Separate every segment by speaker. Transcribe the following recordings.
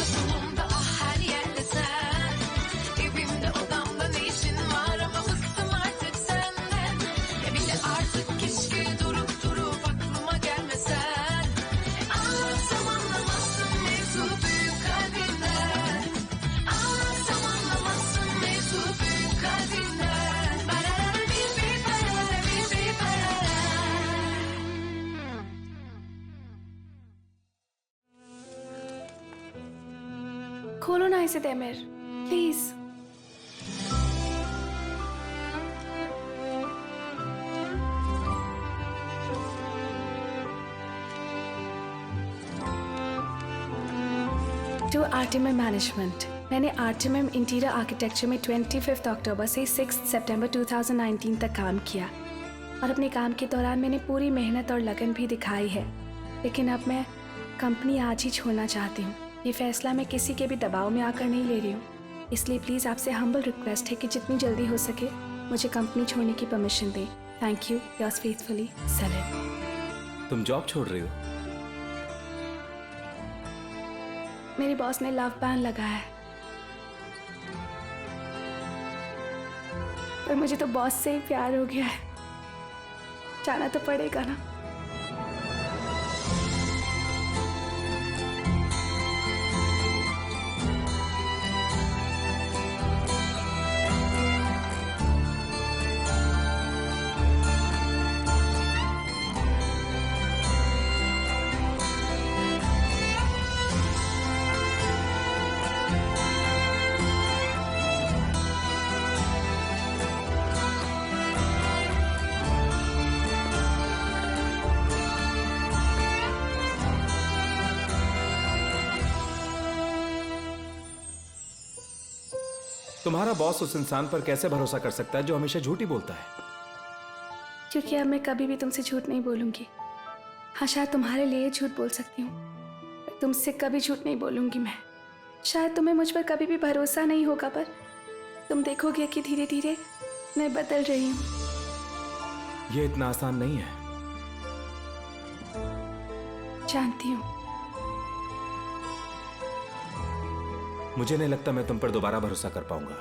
Speaker 1: Toplumumda ah her yerde sen. Evimde odamda ne işin var ama bıktım artık senden. Ya bir de artık keşke durup durup aklıma gelmesen. Anlatsam anlamazsın mevzu büyük kalbinden. Anlatsam anlamazsın mevzu büyük kalbinden. Barara bir barara bir barara.
Speaker 2: खोलो ना इसे Demir, please. To आर्टिमम management. मैंने आर्टिमम interior architecture में 25 अक्टूबर से 6 सितंबर 2019 तक काम किया और अपने काम के दौरान मैंने पूरी मेहनत और लगन भी दिखाई है। लेकिन अब मैं कंपनी आज ही छोड़ना चाहती हूँ। ये फैसला मैं किसी के भी दबाव में आकर नहीं ले रही हूँ, इसलिए प्लीज़ आपसे हम्बल रिक्वेस्ट है कि जितनी जल्दी हो सके मुझे कंपनी छोड़ने की परमिशन दें। Thank you, yours faithfully, Celine.
Speaker 3: तुम जॉब छोड़ रही हो?
Speaker 2: मेरी बॉस ने लव बैन लगाया है, पर मुझे तो बॉस से ही प्यार हो गया है। जाना तो पड़ेगा ना।
Speaker 3: तुम्हारा बॉस उस इंसान पर कैसे भरोसा कर सकता है जो हमेशा झूठ ही बोलता है?
Speaker 2: क्योंकि अब मैं कभी भी तुमसे झूठ नहीं बोलूंगी। हाँ, शायद तुम्हारे लिए झूठ बोल सकती हूँ, पर तुमसे कभी झूठ नहीं बोलूंगी मैं। शायद तुम्हें मुझ पर कभी भी भरोसा नहीं होगा, पर तुम देखोगे कि धीरे धीरे मैं बदल रही हूँ।
Speaker 3: ये इतना आसान नहीं है।
Speaker 2: जानती हूँ।
Speaker 3: मुझे नहीं लगता मैं तुम पर दोबारा भरोसा कर पाऊंगा।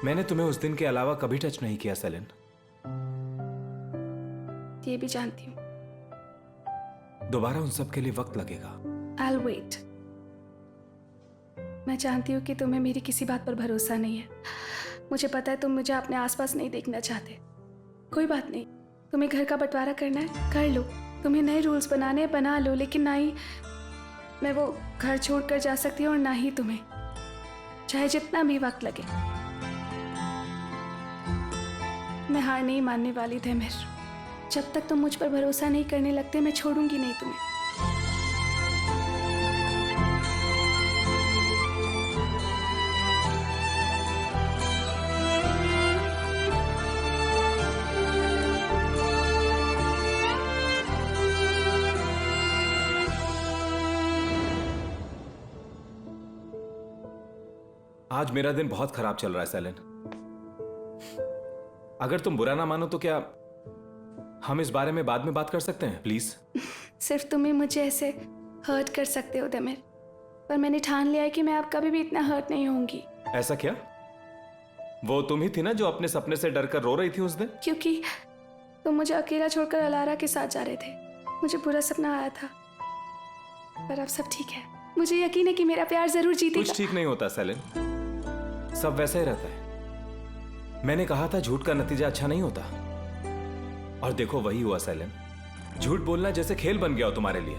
Speaker 3: मैंने तुम्हें उस दिन के अलावा कभी टच नहीं किया सेलिन।
Speaker 2: ये भी जानती हूँ।
Speaker 3: दोबारा उन सब के लिए वक्त लगेगा।
Speaker 2: I'll wait। मैं जानती हूँ कि तुम्हें मेरी किसी बात पर भरोसा नहीं है। मुझे पता है तुम मुझे अपने आसपास नहीं देखना चाहते। कोई बात नहीं, तुम्हें घर का बंटवारा करना है कर लो, तुम्हें नए रूल्स बनाने हैं बना लो, लेकिन ना ही मैं वो घर छोड़कर जा सकती हूँ और ना ही तुम्हें, चाहे जितना भी वक्त लगे। मैं हार नहीं मानने वाली देमिर। जब तक तुम मुझ पर भरोसा नहीं करने लगते मैं छोड़ूंगी नहीं तुम्हें।
Speaker 3: आज मेरा दिन बहुत खराब चल रहा है सेलिन। अगर तुम बुरा ना मानो तो क्या हम इस बारे में बाद में बात कर सकते हैं प्लीज?
Speaker 2: सिर्फ तुम ही मुझे ऐसे हर्ट कर सकते हो देमिर, पर मैंने ठान लिया है कि मैं अब कभी भी इतना हर्ट नहीं होंगी।
Speaker 3: ऐसा क्या? वो तुम ही थी ना जो अपने सपने से डरकर रो रही थी उस दिन?
Speaker 2: क्योंकि तुम मुझे अकेला छोड़कर अलारा के साथ जा रहे थे। मुझे बुरा सपना आया था, पर अब सब ठीक है। मुझे यकीन है कि मेरा प्यार जरूर जीतेगा।
Speaker 3: कुछ ठीक नहीं होता सेलिन, सब वैसा ही रहता है। मैंने कहा था झूठ का नतीजा अच्छा नहीं होता, और देखो वही हुआ सेलिन। झूठ बोलना जैसे खेल बन गया हो तुम्हारे लिए।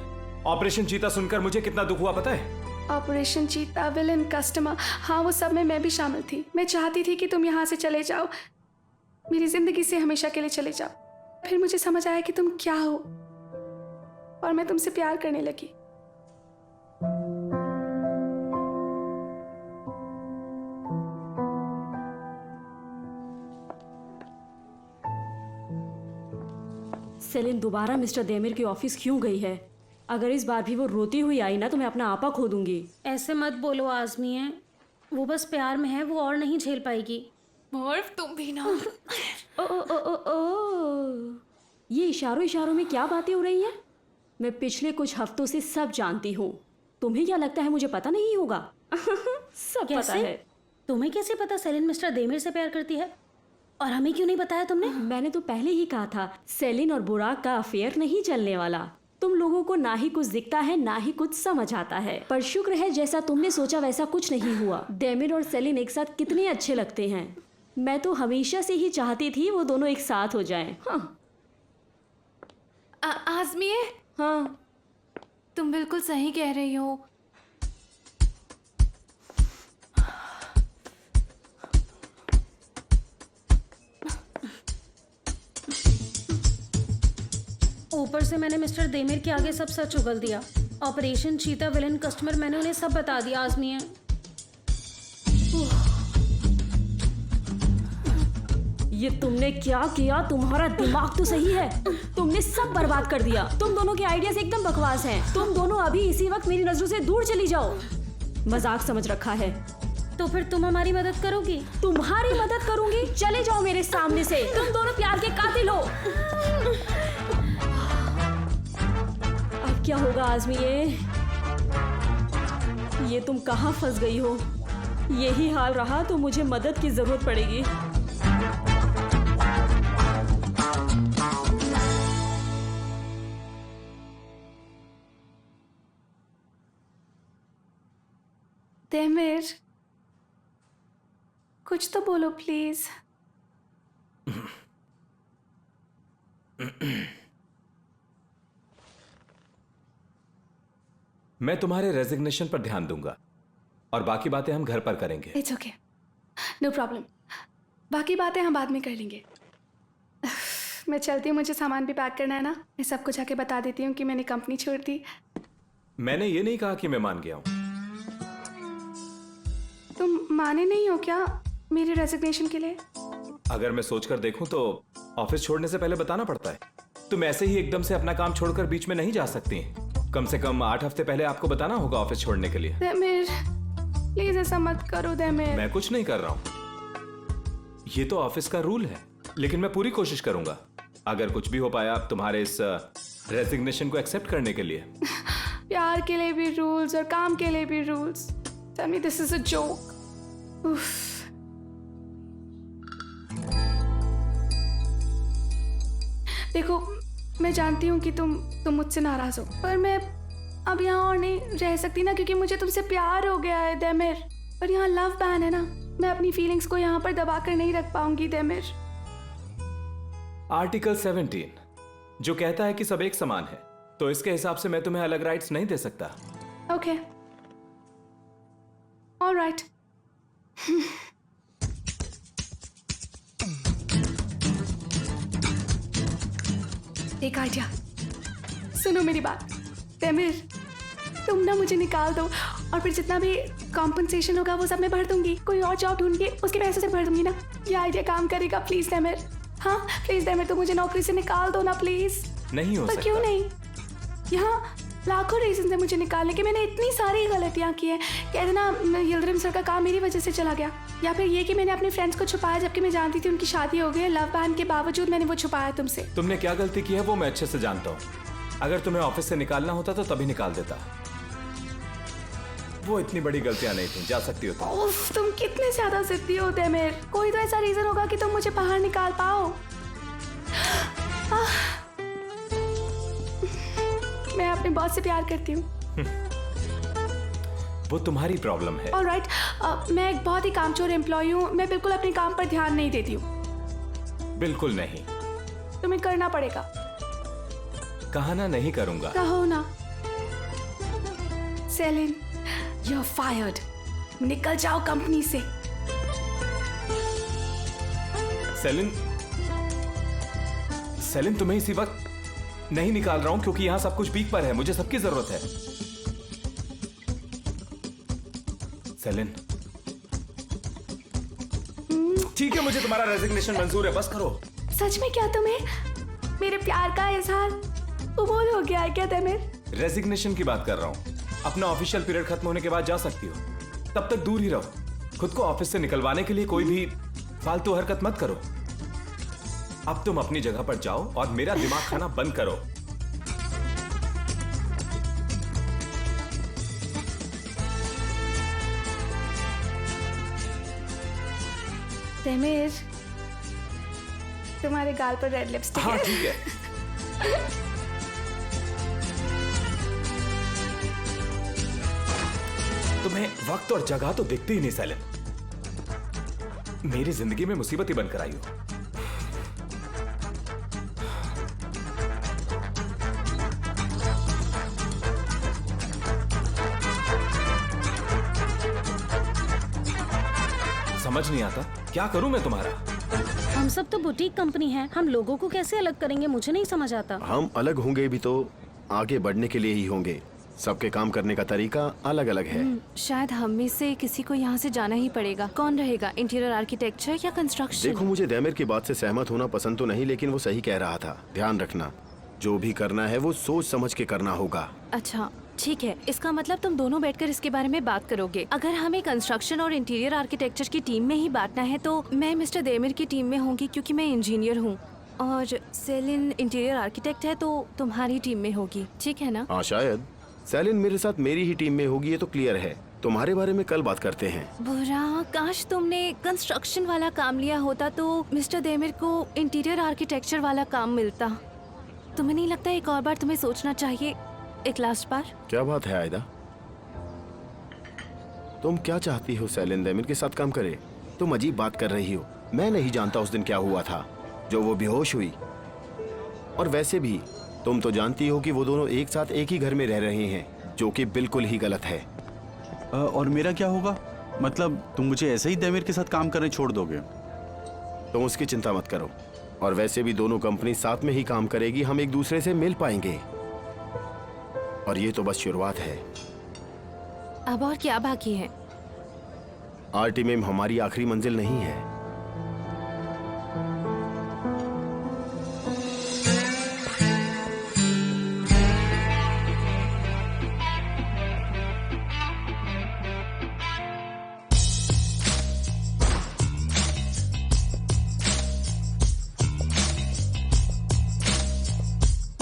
Speaker 3: ऑपरेशन चीता सुनकर मुझे कितना दुख हुआ पता है?
Speaker 2: ऑपरेशन चीता, विलन, कस्टमर, हाँ वो सब में मैं भी शामिल थी। मैं चाहती थी कि तुम यहाँ से चले जाओ, मेरी जिंदगी से हमेशा के लिए चले जाओ। फिर मुझे समझ आया कि तुम क्या हो, और मैं तुमसे प्यार करने लगी।
Speaker 4: सेलिन दोबारा मिस्टर देमिर के ऑफिस क्यों गई है? अगर इस बार भी वो रोती हुई आई ना तो मैं अपना आपा खो दूंगी।
Speaker 5: ऐसे मत बोलो आज़मी है, वो बस प्यार में है, वो और नहीं झेल पाएगी।
Speaker 1: मर्व तुम भी ना।
Speaker 4: ओ ओ ओ ओ ओ ये इशारों इशारों में क्या बातें हो रही हैं? मैं पिछले कुछ हफ्तों से सब जानती हूँ। तुम्हें क्या लगता है मुझे पता नहीं होगा? सब पता
Speaker 5: कैसे?
Speaker 4: है।
Speaker 5: तुम्हें कैसे पता सेलिन मिस्टर देमिर से प्यार करती है? और हमें क्यों नहीं बताया तुमने?
Speaker 4: मैंने तो पहले ही कहा था, सेलिन और बुराक का अफेयर नहीं चलने वाला। तुम लोगों को ना ही कुछ दिखता है ना ही कुछ समझ आता है। पर शुक्र है जैसा तुमने सोचा वैसा कुछ नहीं हुआ। डेमिर और सेलिन एक साथ कितने अच्छे लगते हैं। मैं तो हमेशा से ही चाहती थी वो दोनों एक साथ हो जाएं। हाँ
Speaker 2: आजमिए,
Speaker 4: हाँ,
Speaker 2: तुम बिल्कुल सही कह रही हो।
Speaker 5: ऊपर से मैंने मिस्टर देमिर के आगे सब सच उगल दिया। ऑपरेशन चीता विलन कस्टमर मैंने उन्हें सब बता दिया। आजमिए,
Speaker 4: ये तुमने क्या किया? तुम्हारा दिमाग तो सही है, तुमने सब बर्बाद कर दिया। तुम दोनों के आइडियाज एकदम बकवास हैं। तुम दोनों अभी इसी वक्त मेरी नजरों से दूर चली जाओ। मजाक समझ रखा है।
Speaker 5: तो फिर तुम हमारी मदद करोगी?
Speaker 4: तुम्हारी मदद करूंगी? चले जाओ मेरे सामने से। तुम दोनों प्यार के कातिल हो। अब क्या होगा आजमिए? ये तुम कहाँ फंस गई हो? यही हाल रहा तो मुझे मदद की जरूरत पड़ेगी।
Speaker 2: देमिर, कुछ तो बोलो प्लीज।
Speaker 3: मैं तुम्हारे रेजिग्नेशन पर ध्यान दूंगा और बाकी बातें हम घर पर करेंगे।
Speaker 2: It's okay, no problem. बाकी बातें हम बाद में कर लेंगे। मैं चलती हूँ, मुझे सामान भी पैक करना है ना। मैं सबको जाके बता देती हूँ कि मैंने कंपनी छोड़ दी।
Speaker 3: मैंने ये नहीं कहा कि मैं मान गया हूं।
Speaker 2: तुम माने नहीं हो क्या मेरे रेजिग्नेशन के लिए?
Speaker 3: अगर मैं सोचकर देखूं तो ऑफिस छोड़ने से पहले बताना पड़ता है। तुम ऐसे ही एकदम से अपना काम छोड़कर बीच में नहीं जा सकती। कम से कम 8 हफ्ते पहले आपको बताना होगा ऑफिस छोड़ने के लिए।
Speaker 2: देमिर, प्लीज ऐसा मत करो देमिर।
Speaker 3: मैं कुछ नहीं कर रहा हूं, ये तो ऑफिस का रूल है। लेकिन मैं पूरी कोशिश करूंगा अगर कुछ भी हो पाया तुम्हारे इस रेजिग्नेशन को एक्सेप्ट करने के लिए।
Speaker 2: प्यार के लिए भी रूल्स और काम के लिए भी rules. Tell me this is a joke. देखो, मैं जानती हूँ कि तुम मुझसे नाराज हो, पर मैं अब यहाँ और नहीं रह सकती ना, क्योंकि मुझे तुमसे प्यार हो गया है देमिर। पर यहाँ लव बैन है ना, मैं अपनी फीलिंग्स को यहाँ पर दबा कर नहीं रख पाऊंगी देमिर।
Speaker 3: आर्टिकल 17 जो कहता है कि सब एक समान है, तो इसके हिसाब से मैं तुम्हें अलग राइट्स नहीं दे सकता।
Speaker 2: Okay, alright. एक आइडिया, सुनो मेरी बात। देमिर, तुम ना मुझे निकाल दो और फिर जितना भी कॉम्पनसेशन होगा वो सब मैं भर दूंगी। कोई और जॉब ढूंढ के उसके पैसे से भर दूंगी ना। ये आइडिया काम करेगा प्लीज देमिर। हाँ प्लीज देमिर, तुम मुझे नौकरी से निकाल दो ना प्लीज।
Speaker 3: नहीं हो
Speaker 2: पर
Speaker 3: सकता।
Speaker 2: क्यों नहीं? यहाँ लाखों रीजन है मुझे निकालने के। मैंने इतनी सारी गलतियाँ की हैं। कहते ना यिल्दिरिम सर का काम मेरी वजह से चला गया, या फिर ये कि मैंने अपने फ्रेंड्स को छुपाया जबकि मैं जानती थी उनकी शादी हो गई। लव बैन के बावजूद मैंने वो छुपाया तुमसे।
Speaker 3: तुमने क्या गलती की है वो मैं अच्छे से जानता हूँ। अगर तुम्हें ऑफिस से निकालना होता तो तभी निकाल देता। वो इतनी बड़ी गलतियां नहीं थी, जा सकती हो तुम।
Speaker 2: उफ, तुम कितने ज्यादा जिद्दी हो देमिर। कोई तो ऐसा रीजन होगा कि तुम मुझे बाहर निकाल पाओ। मैं अपने बॉस से प्यार करती हूँ।
Speaker 3: वो तुम्हारी प्रॉब्लम है।
Speaker 2: ऑलराइट, मैं एक बहुत ही कामचोर एम्प्लॉय हूँ। मैं बिल्कुल अपने काम पर ध्यान नहीं देती हूँ।
Speaker 3: बिल्कुल नहीं।
Speaker 2: तुम्हें करना पड़ेगा।
Speaker 3: कहा ना नहीं करूंगा।
Speaker 2: कहो ना। Celine, you are fired. निकल जाओ कंपनी से।
Speaker 3: सेलिन, सेलिन तुम्हें इसी वक्त नहीं निकाल रहा हूं क्योंकि यहां सब कुछ पीक पर है। मुझे सबकी जरूरत है। सेलिन, ठीक है, मुझे तुम्हारा रेजिग्नेशन मंजूर है, बस करो।
Speaker 2: सच में क्या तुम्हें मेरे प्यार का इजहार कबूल हो गया है क्या देमिर?
Speaker 3: रेजिग्नेशन की बात कर रहा हूं। अपना ऑफिशियल पीरियड खत्म होने के बाद जा सकती हो, तब तक दूर ही रहो। खुद को ऑफिस से निकलवाने के लिए कोई भी फालतू हरकत मत करो। अब तुम अपनी जगह पर जाओ और मेरा दिमाग खाना बंद करो।
Speaker 2: तेमिर, तुम्हारे गाल पर रेड लिपस्टिक
Speaker 3: हाँ
Speaker 2: है।
Speaker 3: ठीक है। तुम्हें वक्त और जगह तो दिखती ही नहीं सेलिन। मेरी जिंदगी में मुसीबत ही बनकर आई हो। समझ नहीं आता क्या करूं मैं तुम्हारा।
Speaker 5: हम सब तो बुटीक कंपनी है, हम लोगों को कैसे अलग करेंगे, मुझे नहीं समझ आता।
Speaker 6: हम अलग होंगे भी तो आगे बढ़ने के लिए ही होंगे। सबके काम करने का तरीका अलग अलग है।
Speaker 7: शायद हम में से किसी को यहाँ से जाना ही पड़ेगा। कौन रहेगा, इंटीरियर आर्किटेक्चर या कंस्ट्रक्शन?
Speaker 6: देखो, मुझे दैमिर की बात से सहमत होना पसंद तो नहीं, लेकिन वो सही कह रहा था। ध्यान रखना, जो भी करना है वो सोच समझ के करना होगा।
Speaker 7: अच्छा ठीक है, इसका मतलब तुम दोनों बैठकर इसके बारे में बात करोगे। अगर हमें कंस्ट्रक्शन और इंटीरियर आर्किटेक्चर की टीम में ही बांटना है तो मैं मिस्टर देमिर की टीम में होंगी क्योंकि मैं इंजीनियर हूँ, और सेलिन इंटीरियर आर्किटेक्ट है तो तुम्हारी टीम में होगी, ठीक है ना?
Speaker 6: हाँ शायद। सेलिन मेरे साथ मेरी ही टीम में होगी, ये तो क्लियर है। तुम्हारे बारे में कल बात करते हैं।
Speaker 7: बुरा, काश तुमने कंस्ट्रक्शन वाला काम लिया होता तो मिस्टर देमिर को इंटीरियर आर्किटेक्चर वाला काम मिलता। तुम्हें नहीं लगता एक और बार तुम्हें सोचना चाहिए, एक लास्ट बार?
Speaker 6: क्या बात है आयदा, तुम क्या चाहती हो सेलिन दैमिर के साथ काम करे? तुम अजीब बात कर रही हो। मैं नहीं जानता उस दिन क्या हुआ था जो वो बेहोश हुई। और वैसे भी तुम तो जानती हो कि वो दोनों एक साथ एक ही घर में रह रहे हैं, जो कि बिल्कुल ही गलत है।
Speaker 8: और मेरा क्या होगा? मतलब तुम मुझे ऐसे ही दैमिर के साथ काम करने छोड़ दोगे?
Speaker 6: तुम उसकी चिंता मत करो। और वैसे भी दोनों कंपनी साथ में ही काम करेगी, हम एक दूसरे से मिल पाएंगे। और ये तो बस शुरुआत है।
Speaker 7: अब और क्या बाकी है?
Speaker 6: आर्टिमेम हमारी आखिरी मंजिल नहीं है।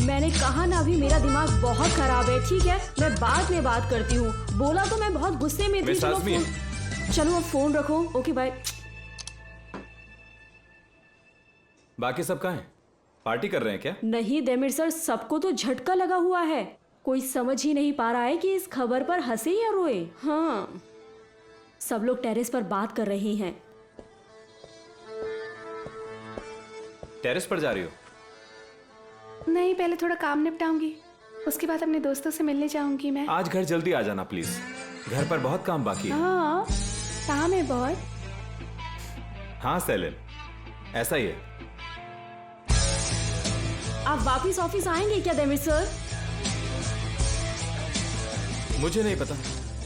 Speaker 4: मैंने कहा ना, अभी मेरा दिमाग बहुत खराब है। ठीक है, मैं बाद में बात करती हूँ। बोला तो मैं बहुत गुस्से में थी।
Speaker 3: मिस आज़मी।
Speaker 4: चलो अब फोन रखो। Okay bye.
Speaker 3: बाकी सब कहाँ हैं? पार्टी कर रहे हैं क्या?
Speaker 4: नहीं देमिर सर, सबको तो झटका लगा हुआ है। कोई समझ ही नहीं पा रहा है कि इस खबर पर हंसे या रोए। हाँ, सब लोग टेरेस पर बात कर रहे हैं।
Speaker 3: टेरेस पर जा रही हो?
Speaker 2: नहीं, पहले थोड़ा काम निपटाऊंगी, उसके बाद अपने दोस्तों से मिलने जाऊंगी मैं।
Speaker 3: आज घर जल्दी आ जाना प्लीज, घर पर बहुत काम बाकी है।
Speaker 2: हाँ, काम है बहुत।
Speaker 3: हाँ सेलिन, ऐसा ही है।
Speaker 4: आप वापिस ऑफिस आएंगे क्या देमिर सर?
Speaker 3: मुझे नहीं पता,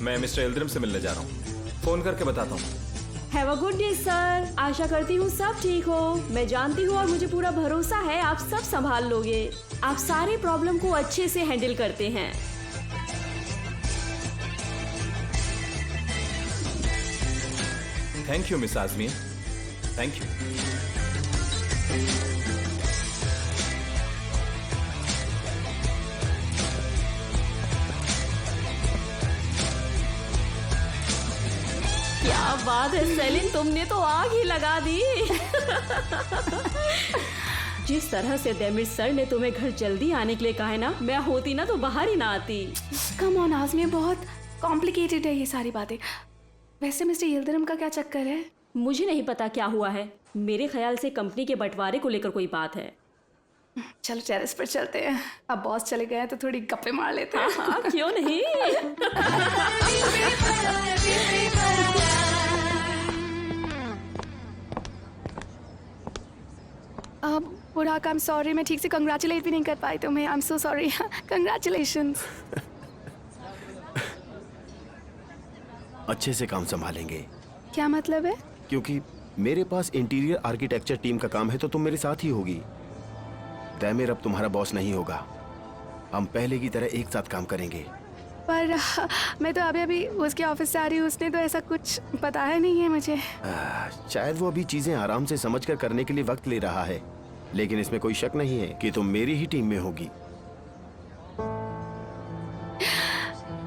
Speaker 3: मैं मिस्टर यिल्दिरिम से मिलने जा रहा हूँ। फोन करके बताता हूँ।
Speaker 4: Have a good day sir. आशा करती हूँ सब ठीक हो। मैं जानती हूँ और मुझे पूरा भरोसा है आप सब संभाल लोगे। आप सारे प्रॉब्लम को अच्छे से हैंडल करते हैं।
Speaker 3: Thank you miss Azmi, thank you.
Speaker 4: क्या बात है सेलिन, तुमने तो आग ही लगा दी। जिस तरह से देमिर सर ने तुम्हें घर जल्दी आने के लिए कहा है ना, मैं होती ना तो बाहर ही ना आती।
Speaker 2: कम ऑन आज़मी, बहुत कॉम्प्लिकेटेड है ये सारी बातें। वैसे मिस्टर यिल्दिरिम का क्या चक्कर है?
Speaker 4: मुझे नहीं पता क्या हुआ है। मेरे ख्याल से कंपनी के बंटवारे को लेकर कोई बात है।
Speaker 2: चलो टेरेस पर चलते हैं, अब बॉस चले गए हैं तो थोड़ी गप्पे मार लेते हैं।
Speaker 4: हाँ, क्यों नहीं।
Speaker 2: अब बुराक, आई एम सॉरी, मैं ठीक से कंग्रेचुलेट भी नहीं कर पाई तुम्हें। I am so sorry. Congratulations.
Speaker 6: अच्छे से काम संभालेंगे।
Speaker 2: क्या मतलब है?
Speaker 6: क्योंकि मेरे पास इंटीरियर आर्किटेक्चर टीम का काम है तो तुम मेरे साथ ही होगी। दैमिर अब तुम्हारा बॉस नहीं होगा, हम पहले की तरह एक साथ काम करेंगे।
Speaker 2: पर मैं तो अभी उसके ऑफिस से आ रही हूँ, उसने तो ऐसा कुछ बताया नहीं है मुझे।
Speaker 6: शायद वो अभी चीजें आराम से समझकर करने के लिए वक्त ले रहा है, लेकिन इसमें कोई शक नहीं है कि तुम मेरी ही टीम में होगी।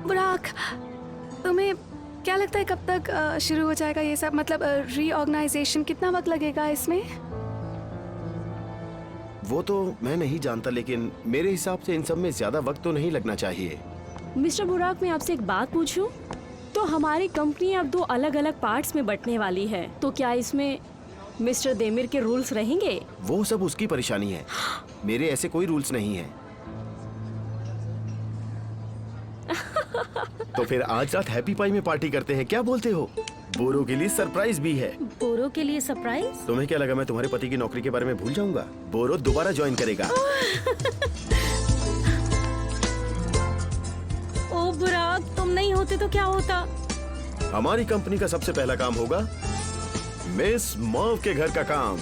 Speaker 2: बुराक, तुम्हें क्या लगता है कब तक शुरू हो जाएगा ये सब, मतलब रीऑर्गेनाइजेशन कितना वक्त लगेगा इसमें?
Speaker 6: वो तो मैं नहीं जानता, लेकिन मेरे हिसाब से इन सब में ज्यादा वक्त तो नहीं लगना चाहिए।
Speaker 4: मिस्टर बुराक, मैं आपसे एक बात पूछूं? तो हमारी कंपनी अब 2 अलग अलग पार्ट्स में बंटने वाली है, तो क्या इसमें मिस्टर देमिर के रूल्स रहेंगे?
Speaker 6: वो सब उसकी परेशानी है, मेरे ऐसे कोई रूल्स नहीं है। तो फिर आज रात हैप्पी पाई में पार्टी करते हैं, क्या बोलते हो? बोरो के लिए सरप्राइज भी है।
Speaker 5: बोरो के लिए सरप्राइज?
Speaker 6: तुम्हें क्या लगा मैं तुम्हारे पति की नौकरी के बारे में भूल जाऊंगा? बोरो दोबारा ज्वाइन करेगा।
Speaker 5: ओ बुराक, तुम नहीं होते तो क्या होता?
Speaker 6: हमारी कंपनी का सबसे पहला काम होगा मिस मर्व के घर का काम।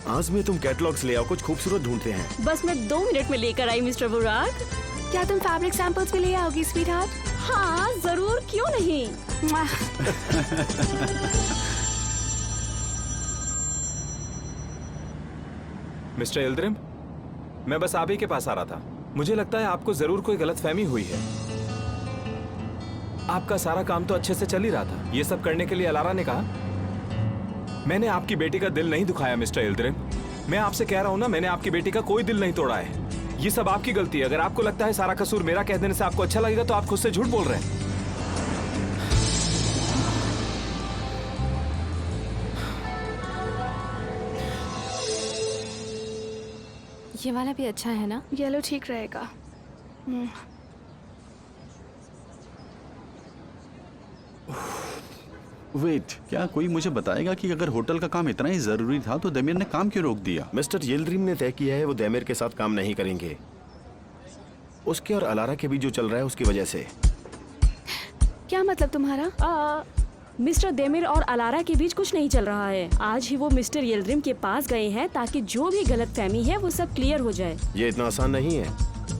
Speaker 6: आज में तुम कैटलॉग्स ले आओ, कुछ खूबसूरत ढूंढते हैं।
Speaker 4: बस मैं 2 मिनट में लेकर आई मिस्टर बुराक।
Speaker 2: क्या तुम फैब्रिक सैंपल्स भी ले आओगी स्वीटहार्ट?
Speaker 4: हाँ जरूर, क्यों नहीं।
Speaker 3: मिस्टर यिल्दिरिम, मैं बस आप ही के पास आ रहा था। मुझे लगता है आपको जरूर कोई गलतफहमी हुई है। आपका सारा काम तो अच्छे से चल ही रहा था। ये सब करने के लिए अलारा ने कहा। मैंने आपकी बेटी का दिल नहीं दुखाया मिस्टर यिल्दिरिम। मैं आपसे कह रहा हूं ना, मैंने आपकी बेटी का कोई दिल नहीं तोड़ा है। ये सब आपकी गलती है। अगर आपको लगता है सारा कसूर मेरा कह देने से आपको अच्छा लगेगा तो आप खुद से झूठ बोल रहे हैं।
Speaker 7: ये वाला भी अच्छा है ना?
Speaker 2: येलो ठीक रहेगा।
Speaker 8: वेट, क्या कोई मुझे बताएगा कि अगर होटल का काम इतना ही जरूरी था तो देमिर ने काम क्यों रोक दिया?
Speaker 6: मिस्टर यिल्दिरिम ने तय किया है वो देमिर के साथ काम नहीं करेंगे। उसके और अलारा के बीच जो चल रहा है उसकी वजह से।
Speaker 2: क्या मतलब तुम्हारा?
Speaker 4: मिस्टर देमिर और अलारा के बीच कुछ नहीं चल रहा है। आज ही वो मिस्टर यिल्दिरिम के पास गए हैं ताकि जो भी गलतफहमी है वो सब क्लियर हो जाए।
Speaker 6: ये इतना आसान नहीं है।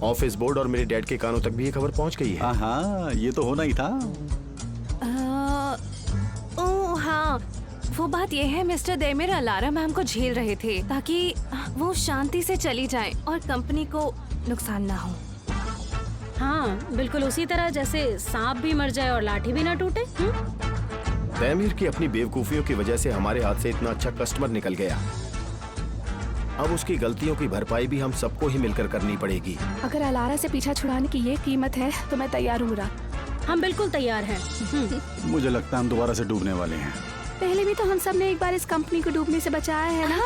Speaker 6: ऑफिस बोर्ड और मेरे डैड के कानों तक भी ये खबर पहुंच गई है।
Speaker 8: हाँ, ये तो होना ही था।
Speaker 7: ओह हाँ, वो बात ये है मिस्टर देमिर अलारा मैम को झेल रहे थे ताकि वो शांति से चली जाए और कंपनी को नुकसान ना हो।
Speaker 5: हाँ बिल्कुल उसी तरह जैसे सांप भी मर जाए और लाठी भी ना टूटे।
Speaker 6: देमिर की अपनी बेवकूफियों की वजह से हमारे हाथ से इतना अच्छा कस्टमर निकल गया। अब उसकी गलतियों की भरपाई भी हम सबको ही मिलकर करनी पड़ेगी।
Speaker 2: अगर अलारा से पीछा छुड़ाने की ये कीमत है तो मैं तैयार हूँ।
Speaker 5: हम बिल्कुल तैयार हैं।
Speaker 8: मुझे लगता है हम दोबारा से डूबने वाले हैं।
Speaker 2: पहले भी तो हम सब ने एक बार इस कंपनी को डूबने से बचाया है ना?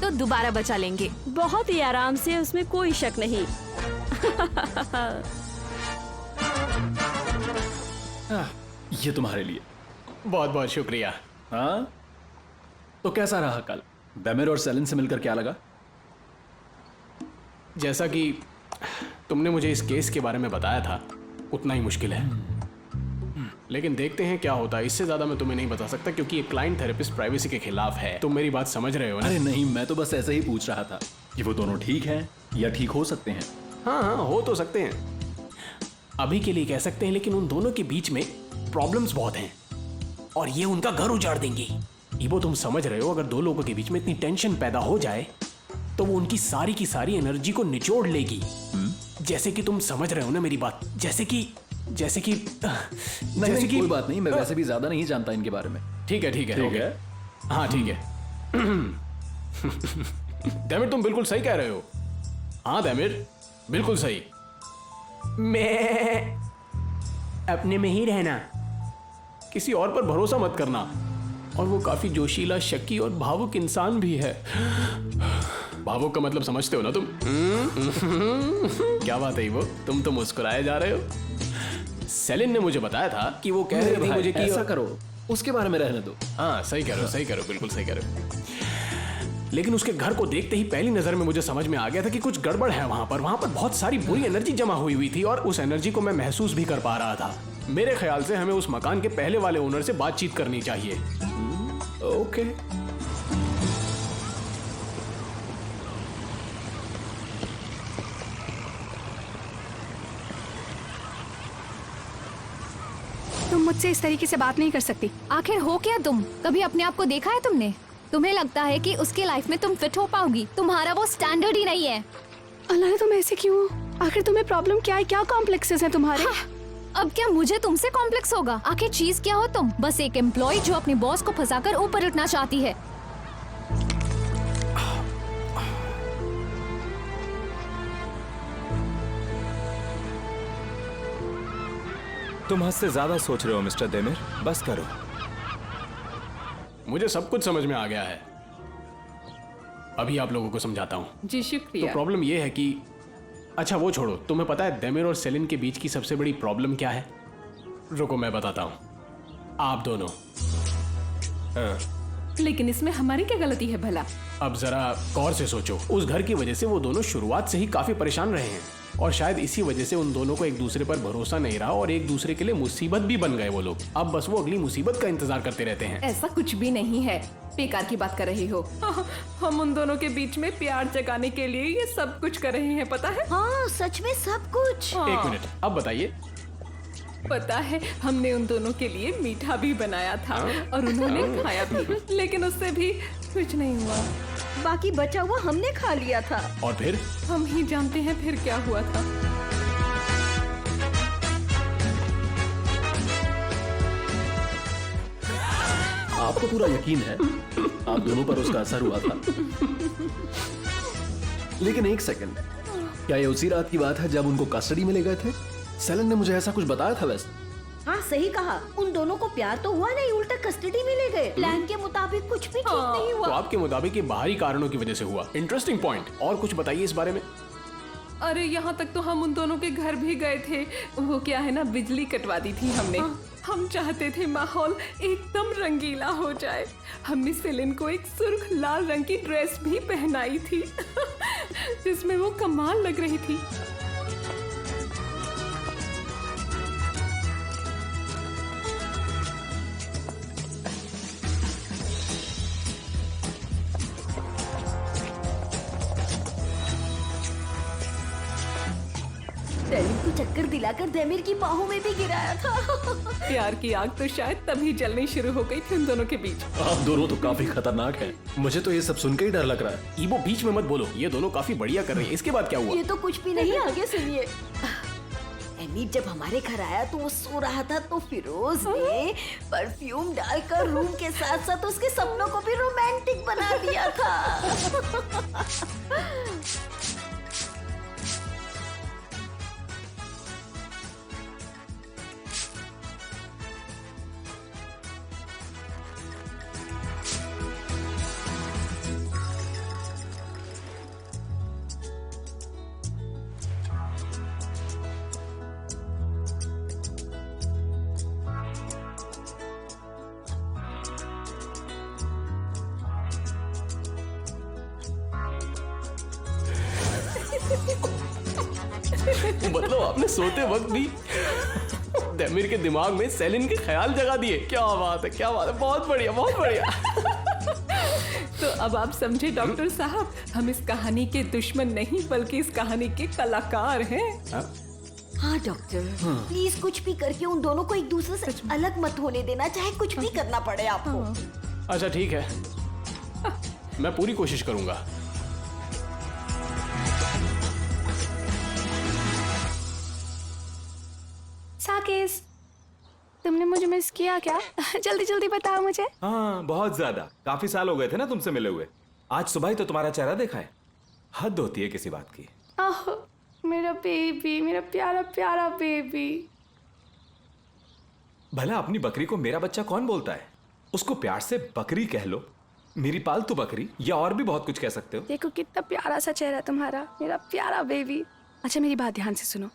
Speaker 7: तो दोबारा बचा लेंगे।
Speaker 4: बहुत ही आराम से, उसमें कोई शक नहीं।
Speaker 9: ये तुम्हारे लिए। बहुत बहुत शुक्रिया। हाँ, तो कैसा रहा कल? देमिर और सेलिन से मिलकर क्या लगा?
Speaker 10: जैसा कि तुमने मुझे इस केस के बारे में बताया था उतना ही मुश्किल है, लेकिन देखते हैं क्या होता है। इससे ज्यादा मैं तुम्हें नहीं बता सकता क्योंकि ये क्लाइंट थेरेपिस्ट प्राइवेसी के खिलाफ है। तुम मेरी बात समझ रहे हो ना?
Speaker 9: अरे नहीं, मैं तो बस ऐसे ही पूछ रहा था कि वो दोनों ठीक हैं या ठीक हो सकते हैं।
Speaker 10: हाँ हाँ, हो तो सकते हैं, अभी के लिए कह सकते हैं, लेकिन उन दोनों के बीच में प्रॉब्लम्स बहुत हैं और ये उनका घर उजाड़ देंगी। इबो, तुम समझ रहे हो, अगर 2 लोगों के बीच में इतनी टेंशन पैदा हो जाए तो वो उनकी सारी की सारी एनर्जी को निचोड़ लेगी। जैसे कि तुम समझ रहे हो ना मेरी बात? जैसे कि
Speaker 9: नहीं, कोई बात नहीं, मैं वैसे भी ज्यादा नहीं जानता इनके बारे में।
Speaker 10: ठीक है ठीक है
Speaker 9: ठीक है।
Speaker 10: हाँ ठीक है। देमिर, तुम बिल्कुल सही कह रहे हो। हाँ देमिर, बिल्कुल सही। मैं अपने में ही रहना, किसी और पर भरोसा मत करना। और वो काफी जोशीला, शक्की और भावुक इंसान भी है। भावुक का मतलब समझते हो ना तुम? क्या बात है वो, तुम तो मुस्कुराए जा रहे हो। सेलिन ने मुझे बताया था कि वो कह रही थी मुझे कि
Speaker 9: ऐसा करो, उसके बारे में रहने दो।
Speaker 10: हाँ सही कह रहे हो, सही कह रहे हो, बिल्कुल सही कह रहे हो। लेकिन उसके घर को देखते ही पहली नजर में मुझे समझ में आ गया था कि कुछ गड़बड़ है वहां पर बहुत सारी बुरी एनर्जी जमा हुई थी और उस एनर्जी को मैं महसूस भी कर पा रहा था। मेरे ख्याल से हमें उस मकान के पहले वाले ओनर से बातचीत करनी चाहिए।
Speaker 9: ओके।
Speaker 2: तुम मुझसे इस तरीके से बात नहीं कर सकती।
Speaker 11: आखिर हो क्या तुम? कभी अपने आप को देखा है तुमने? तुम्हें लगता है कि उसके लाइफ में तुम फिट हो पाओगी? तुम्हारा वो स्टैंडर्ड ही नहीं है।
Speaker 2: अल्लाह, तुम ऐसे क्यों? आखिर तुम्हें प्रॉब्लम क्या है? क्या कॉम्प्लेक्सेस हैं तुम्हारे?
Speaker 11: अब क्या मुझे तुमसे कॉम्प्लेक्स होगा? आखिर चीज क्या हो तुम? बस एक एम्प्लॉय जो अपने बॉस को फंसाकर ऊपर उठना चाहती है।
Speaker 3: तुम हद से ज्यादा सोच रहे हो मिस्टर देमिर, बस करो।
Speaker 10: मुझे सब कुछ समझ में आ गया है, अभी आप लोगों को समझाता हूँ।
Speaker 7: जी शुक्रिया।
Speaker 10: तो प्रॉब्लम ये है कि, अच्छा वो छोड़ो, तुम्हें पता है देमिर और सेलिन के बीच की सबसे बड़ी प्रॉब्लम क्या है? रुको मैं बताता हूँ। आप दोनों।
Speaker 7: लेकिन इसमें हमारी क्या गलती है भला?
Speaker 10: अब जरा गौर से सोचो, उस घर की वजह से वो दोनों शुरुआत से ही काफी परेशान रहे हैं और शायद इसी वजह से उन दोनों को एक दूसरे पर भरोसा नहीं रहा और एक दूसरे के लिए मुसीबत भी बन गए वो लोग। अब बस वो अगली मुसीबत का इंतजार करते रहते हैं।
Speaker 7: ऐसा कुछ भी नहीं है, बेकार की बात कर रही हो। हम उन दोनों के बीच में प्यार जगाने के लिए ये सब कुछ कर रहे हैं, पता है?
Speaker 4: हाँ सच में सब कुछ।
Speaker 10: एक मिनट, अब बताइए।
Speaker 7: पता है, हमने उन दोनों के लिए मीठा भी बनाया था और उन्होंने खाया भी, लेकिन उससे भी कुछ नहीं हुआ।
Speaker 4: बाकी बचा हुआ हमने खा लिया था।
Speaker 10: और फिर
Speaker 7: हम ही जानते हैं फिर क्या हुआ था।
Speaker 9: आपको पूरा यकीन है आप दोनों पर उसका असर हुआ था? लेकिन एक सेकंड, क्या ये उसी रात की बात है जब उनको कस्टडी में ले गए थे? सेलन ने मुझे ऐसा कुछ बताया था वैसे।
Speaker 4: हाँ सही कहा, उन दोनों को प्यार तो हुआ नहीं, उल्टा कस्टडी में ले गए। प्लान के मुताबिक कुछ भी ठीक नहीं हुआ।
Speaker 10: तो आपके मुताबिक ये बाहरी कारणों की वजह से हुआ। Interesting point. और कुछ बताइए इस बारे में।
Speaker 7: अरे यहाँ तक तो हम उन दोनों के घर भी गए थे। वो क्या है ना, बिजली कटवा दी थी हमने। हम चाहते थे माहौल एकदम रंगीला हो जाए। हमने सेलिन को एक सुर्ख लाल रंग की ड्रेस भी पहनाई थी जिसमें वो कमाल लग रही थी।
Speaker 4: सेलिन को चक्कर दिलाकर देमिर की बाहों में भी गिराया था।
Speaker 7: प्यार की आग तो शायद तभी जलनी शुरू हो गई थी उन दोनों के बीच।
Speaker 9: आप दोनों तो काफी खतरनाक हैं। मुझे तो ये सब सुन के ही डर लग रहा है।
Speaker 10: ईबो बीच में मत बोलो, ये दोनों काफी बढ़िया कर रही है। इसके बाद क्या हुआ?
Speaker 4: ये तो कुछ भी नहीं, आगे सुनिए। एमिर जब हमारे घर आया तो वो सो रहा था, तो फिरोज ने परफ्यूम डालकर रूम के साथ साथ उसके सपनों को भी रोमांटिक बना दिया था।
Speaker 10: मतलब आपने सोते वक्त भी देमिर के दिमाग में सेलिन के ख्याल जगा दिए। क्या बात है, क्या बात है, बहुत बढ़िया, बहुत बढ़िया।
Speaker 7: तो अब आप समझे डॉक्टर साहब, हम इस कहानी के दुश्मन नहीं बल्कि इस कहानी के कलाकार हैं।
Speaker 4: हाँ डॉक्टर, प्लीज कुछ भी करके उन दोनों को एक दूसरे से अलग मत होने देना, चाहे कुछ भी करना पड़े आपको।
Speaker 10: अच्छा ठीक है, मैं पूरी कोशिश करूंगा।
Speaker 2: साकेश, तुमने मुझे मिस किया क्या? जल्दी जल्दी बताओ मुझे।
Speaker 3: हाँ बहुत ज्यादा, काफी साल हो गए थे ना तुमसे मिले हुए। आज सुबह ही तो तुम्हारा चेहरा देखा है। हद होती है किसी बात की।
Speaker 2: ओह मेरा बेबी, मेरा प्यारा प्यारा बेबी।
Speaker 3: भला अपनी बकरी को मेरा बच्चा कौन बोलता है? उसको प्यार से बकरी कह लो, मेरी पालतू बकरी, या और भी बहुत कुछ कह सकते हो।
Speaker 2: देखो कितना प्यारा सा चेहरा तुम्हारा, मेरा प्यारा बेबी। अच्छा मेरी बात ध्यान से सुनो,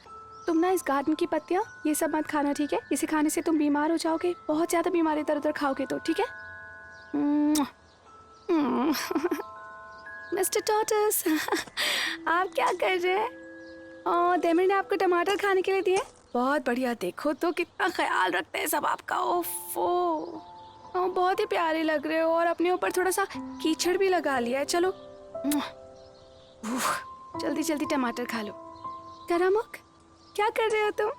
Speaker 2: तुम ना इस गार्डन की पत्तियां ये सब मत खाना, ठीक है? इसे खाने से तुम बीमार हो जाओगे, बहुत ज्यादा बीमार इधर उधर खाओगे तो, ठीक है? मिस्टर टॉटस, आप क्या कर रहे हैं? ओह देमिर ने आपको टमाटर खाने के लिए दिए, बहुत बढ़िया। देखो तो कितना ख्याल रखते हैं सब आपका। ओफो, बहुत ही प्यारे लग रहे हो और अपने ऊपर थोड़ा सा कीचड़ भी लगा लिया है। चलो जल्दी जल्दी टमाटर खा लो। करामुख, क्या कर रहे हो तुम?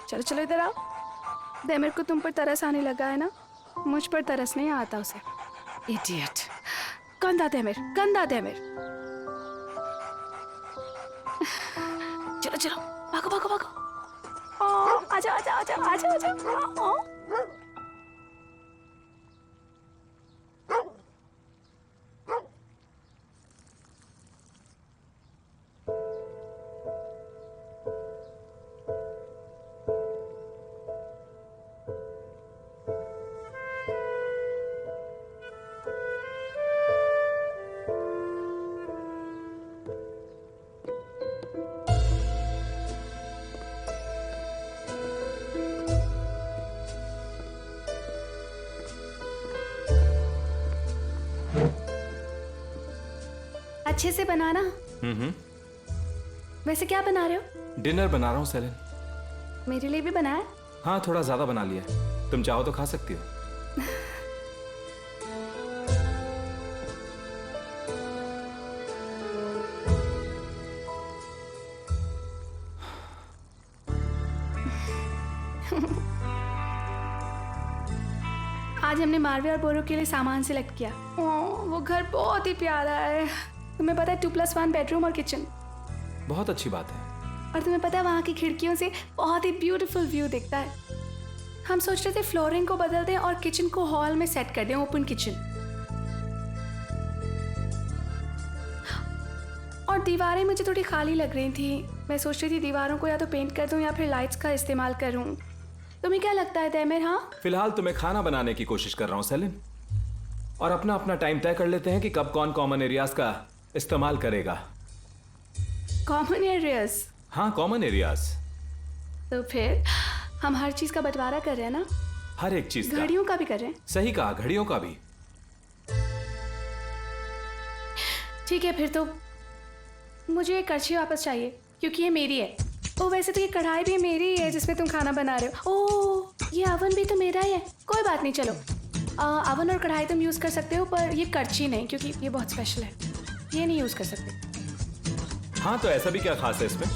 Speaker 2: चलो चलो इधर आओ। देमिर को तुम पर तरस आने लगा है ना? मुझ पर तरस नहीं आता उसे। इडियट, गंदा देमिर, गंदा देमिर। चलो चलो भागो भागो भागो। आजा आजा आजा आजा आजा। अच्छे से बनाना। वैसे क्या बना रहे हो?
Speaker 3: डिनर बना रहा हूँ सेलिन।
Speaker 2: मेरे लिए भी बनाया?
Speaker 3: हाँ, थोड़ा ज्यादा बना लिया है। तुम चाहो तो खा सकती हो।
Speaker 2: आज हमने मार्वे और बोरो के लिए सामान सिलेक्ट किया। वो घर बहुत ही प्यारा है। तुम्हें पता है 2+1 बेडरूम और किचन।
Speaker 3: बहुत अच्छी बात है।
Speaker 2: और तुम्हें पता है वहाँ की खिड़कियों से बहुत ही ब्यूटीफुल व्यू दिखता है। हम सोच रहे थे फ्लोरिंग को बदल दें और किचन को हॉल में सेट कर दें, ओपन किचन। और दीवारें मुझे थोड़ी खाली लग रही थी। मैं सोच रही थी दीवारों को या तो पेंट कर दूं या फिर लाइट्स का इस्तेमाल करूं। तुम्हें क्या लगता है तैमेर? हाँ,
Speaker 3: फिलहाल तुम्हें खाना बनाने की कोशिश कर रहा हूँ सेलिन, और अपना अपना टाइम तय कर लेते हैं कि कब कौन कॉमन एरियाज का इस्तेमाल करेगा।
Speaker 2: Common areas?
Speaker 3: हाँ, कॉमन एरियाज।
Speaker 2: तो फिर हम हर चीज का बंटवारा कर रहे हैं ना?
Speaker 3: हर एक चीज का।
Speaker 2: घड़ियों का भी कर रहे हैं।
Speaker 3: सही कहा, घड़ियों का भी।
Speaker 2: ठीक है, फिर तो मुझे ये करछी वापस चाहिए क्योंकि ये मेरी है। ओ, वैसे तो ये कढ़ाई भी मेरी ही है जिसमें तुम खाना बना रहे हो। ओ, ये अवन भी तो मेरा ही है। कोई बात नहीं, चलो अवन और कढ़ाई तुम यूज़ कर सकते हो, पर ये करछी नहीं, क्योंकि ये बहुत स्पेशल है। ये नहीं यूज़ कर सकते।
Speaker 3: हाँ, तो ऐसा भी क्या खास है इसमें?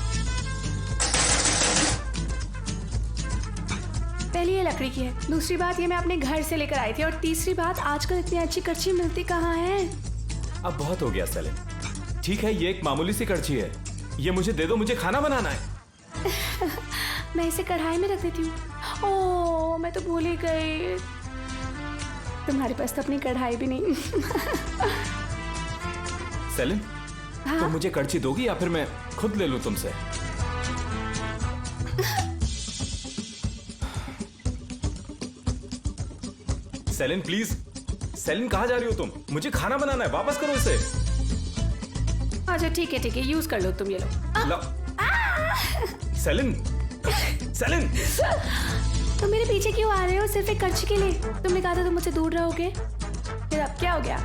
Speaker 2: पहली ये लकड़ी की है, दूसरी बात ये मैं अपने घर से लेकर आई थी, और तीसरी बात आजकल इतनी अच्छी करछी मिलती कहाँ है।
Speaker 3: अब बहुत हो गया सेलिन। ठीक है, ये एक मामूली सी करछी है, ये मुझे दे दो, मुझे खाना बनाना है।
Speaker 2: मैं इसे कढ़ाई में रख देती हूँ। ओह, मैं तो भूल ही गई, तुम्हारे पास तो अपनी कढ़ाई भी नहीं।
Speaker 3: सेलिन,
Speaker 2: हाँ?
Speaker 3: तो मुझे करछी दोगी या फिर मैं खुद ले लूं तुमसे? Salient please. सेलिन, कहाँ जा रही हो तुम? मुझे खाना बनाना है, वापस करो इसे।
Speaker 2: अच्छा ठीक है, यूज कर लो तुम, ये लो।
Speaker 3: सेलिन, सेलिन,
Speaker 2: तुम मेरे पीछे क्यों आ रहे हो? सिर्फ एक करछी के लिए? तुमने कहा था तुम मुझसे दूर रहोगे, फिर अब क्या हो गया?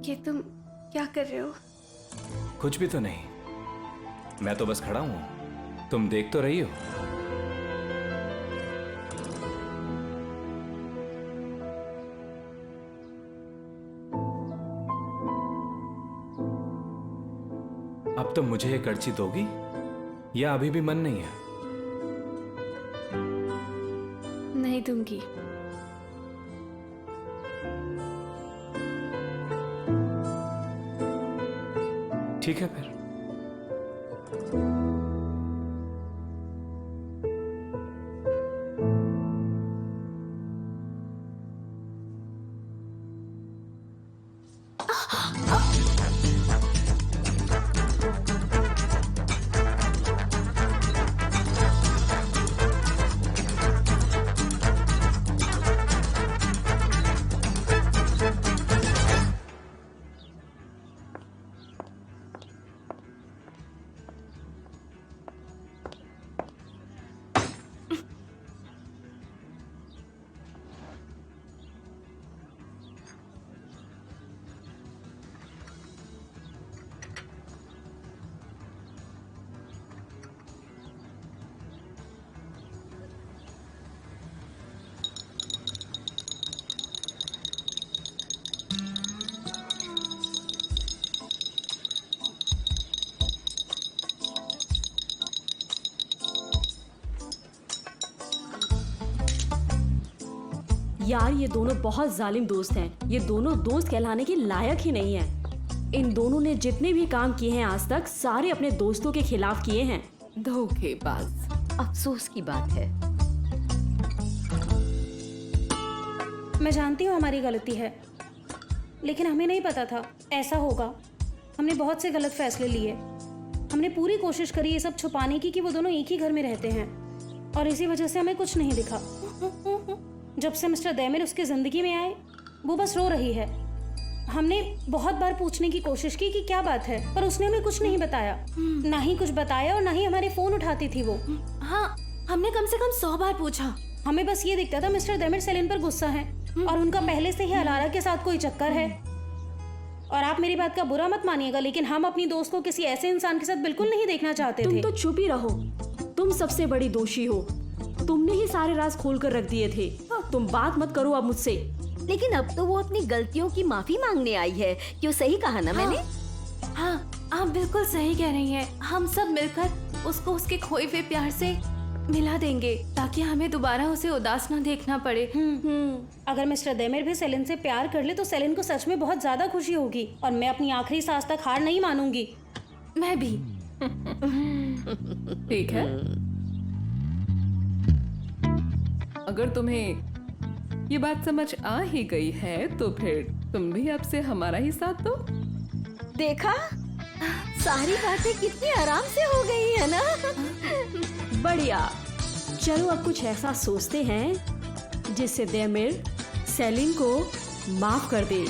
Speaker 2: ये तुम क्या कर रहे हो?
Speaker 3: कुछ भी तो नहीं, मैं तो बस खड़ा हूं, तुम देख तो रही हो। अब तुम मुझे ये करछी दोगी या अभी भी मन नहीं है?
Speaker 2: नहीं दूंगी।
Speaker 3: ठीक है फिर।
Speaker 4: यार ये दोनों बहुत जालिम दोस्त हैं। ये दोनों दोस्त कहलाने के लायक ही नहीं हैं। इन दोनों ने जितने भी काम किए हैं आज तक सारे अपने दोस्तों के खिलाफ किए हैं।
Speaker 12: धोखेबाज। अफसोस की बात है।
Speaker 5: मैं जानती हूँ हमारी गलती है, लेकिन हमें नहीं पता था ऐसा होगा। हमने बहुत से गलत फैसले लिए। हमने पूरी कोशिश करी ये सब छुपाने की कि वो दोनों एक ही घर में रहते हैं, और इसी वजह से हमें कुछ नहीं दिखा। जब से मिस्टर दैमिर उसकी जिंदगी में आए, वो बस रो रही है। हमने बहुत बार पूछने की कोशिश की कि क्या बात है, पर उसने हमें कुछ नहीं बताया। ना ही कुछ बताया और ना ही हमारे फोन उठाती थी वो।
Speaker 7: हाँ, हमने कम से कम 100 बार पूछा।
Speaker 5: हमें बस ये दिखता था मिस्टर दैमिर सेलिन पर गुस्सा है और उनका पहले से ही अलारा के साथ कोई चक्कर है। और आप मेरी बात का बुरा मत मानिएगा, लेकिन हम अपनी दोस्त को किसी ऐसे इंसान के साथ बिल्कुल नहीं देखना चाहते थे।
Speaker 4: तुम तो चुप ही रहो। तुम सबसे बड़ी दोषी हो। तुमने ही सारे राज खोल कर रख दिए थे। तुम बात मत करो अब मुझसे।
Speaker 12: लेकिन अब तो वो अपनी गलतियों की माफी मांगने आई है। क्यों, सही कहा ना मैंने?
Speaker 7: हाँ, आप बिल्कुल सही कह रही हैं। हम सब मिलकर उसको उसके खोए हुए प्यार से मिला देंगे, ताकि हमें दोबारा उसे उदास ना देखना पड़े।
Speaker 5: अगर मिस्टर दैमिर भी सेलिन से प्यार कर ले तो सेलिन को सच में बहुत ज्यादा खुशी होगी, और मैं अपनी आखिरी सांस तक हार नहीं मानूंगी।
Speaker 7: मैं भी।
Speaker 13: ठीक है, अगर तुम्हें ये बात समझ आ ही गई है तो फिर तुम भी अब से हमारा ही साथ दो।
Speaker 12: देखा, सारी बातें कितनी आराम से हो गई है ना।
Speaker 4: बढ़िया। चलो अब कुछ ऐसा सोचते हैं जिससे दैमिर सेलिन को माफ कर दे।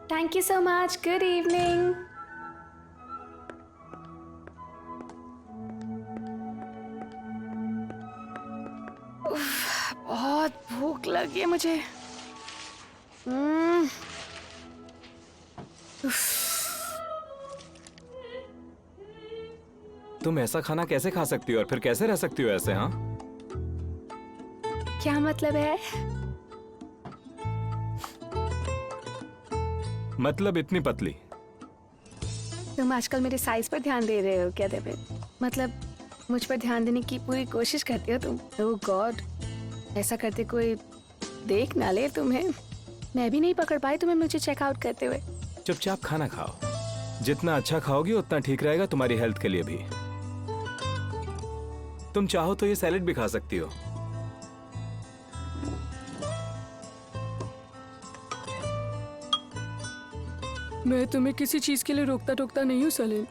Speaker 2: Thank you so much. Good evening. बहुत भूख लगी है मुझे।
Speaker 3: तुम ऐसा खाना कैसे खा सकती हो और फिर कैसे रह सकती हो ऐसे? हाँ,
Speaker 2: क्या मतलब है?
Speaker 3: मतलब इतनी पतली।
Speaker 2: तुम आजकल मेरे साइज पर ध्यान दे रहे हो क्या देवे? मतलब मुझ पर ध्यान देने की पूरी कोशिश करती हो तुम। ओह गॉड, ऐसा करते कोई देख ना ले तुम्हें। मैं भी नहीं पकड़ पाई तुम्हें मुझे चेकआउट करते हुए।
Speaker 3: चुपचाप खाना खाओ। जितना अच्छा खाओगी उतना ठीक रहेगा तुम्हारी हेल्थ के लिए भी। तुम चाहो तो ये सैलेड भी खा सकती हो।
Speaker 2: मैं तुम्हें किसी चीज के लिए रोकता टोकता नहीं हूँ सेलिन।